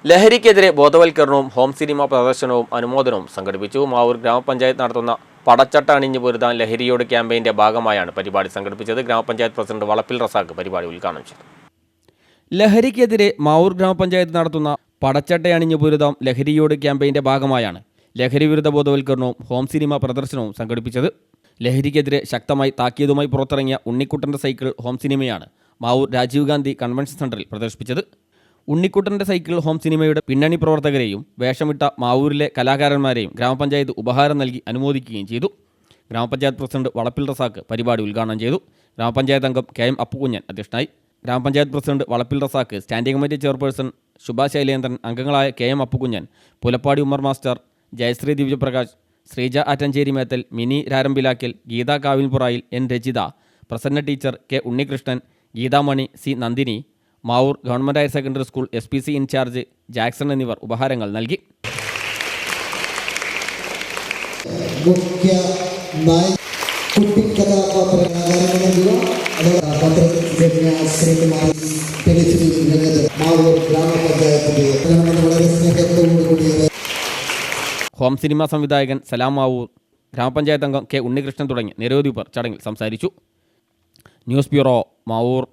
ലഹരിക്കെതിരെ ബോധവൽക്കരണവും home cinema പ്രദർശനവും അനുമോദനവും സംഘടിപ്പിച്ചു. മാവൂർ ഗ്രാമപഞ്ചായത്ത് നടത്തുന്ന പടച്ചട്ട അണിഞ്ഞു പൊരുതാൻ ലഹരിയോട് ക്യാമ്പയിന്റെ ഭാഗമായാണ് പരിപാടി സംഘടിപ്പിച്ചത്. ഗ്രാമപഞ്ചായത്ത് പ്രസിഡന്റ് വളപ്പിൽ റസാഖ് പരിപാടി ഉദ്ഘാടനം ചെയ്തു. ലഹരിക്കെതിരെ മാവൂർ ഗ്രാമപഞ്ചായത്ത് നടത്തുന്ന പടച്ചട്ട അണിഞ്ഞു പൊരുതാം ലഹരിയോട് ക്യാമ്പയിന്റെ ഭാഗമായാണ് ലഹരി വിരുദ്ധ ബോധവൽക്കരണവും ഹോം സിനിമ പ്രദർശനവും സംഘടിപ്പിച്ചത്. ലഹരിക്കെതിരെ ശക്തമായി താക്കീതുമായി പുറത്തിറങ്ങിയ ഉണ്ണിക്കുട്ടൻ്റെ സൈക്കിൾ ഹോം സിനിമയാണ് മാവൂർ രാജീവ് ഗാന്ധി കൺവെൻഷൻ സെന്ററിൽ പ്രദർശിപ്പിച്ചത്. ഉണ്ണിക്കുട്ടൻ്റെ സൈക്കിൾ ഹോം സിനിമയുടെ പിന്നണി പ്രവർത്തകരെയും വേഷമിട്ട മാവൂരിലെ കലാകാരന്മാരെയും ഗ്രാമപഞ്ചായത്ത് ഉപഹാരം നൽകി അനുമോദിക്കുകയും ചെയ്തു. ഗ്രാമപഞ്ചായത്ത് പ്രസിഡന്റ് വളപ്പിൽ റസാഖ് പരിപാടി ഉദ്ഘാടനം ചെയ്തു. ഗ്രാമപഞ്ചായത്ത് അംഗം കെ എം അപ്പുകുഞ്ഞൻ അധ്യക്ഷനായി. ഗ്രാമപഞ്ചായത്ത് president Valappil Razak, standing committee chairperson Shubha Shailendran, അംഗങ്ങളായ K M Appukunjan, Pulappadi Ummer master, Jayasree Divyaprakash, Sreeja Attancheri Methal, Mini Rarampilakkal, Geetha Kavilpurayil, N Rajitha, Prasanna teacher, K Unnikrishnan, Geethamani, C Nandini, Mavoor government higher secondary school SPC in charge Jackson എന്നിവർ ഉപഹാരങ്ങൾ നൽകി. ഹോം സിനിമ സംവിധായകൻ സലാം മാവൂർ, ഗ്രാമപഞ്ചായത്ത് അംഗം കെ ഉണ്ണികൃഷ്ണൻ തുടങ്ങി നിരവധി പേർ ചടങ്ങിൽ സംസാരിച്ചു. News bureau, Mavoor.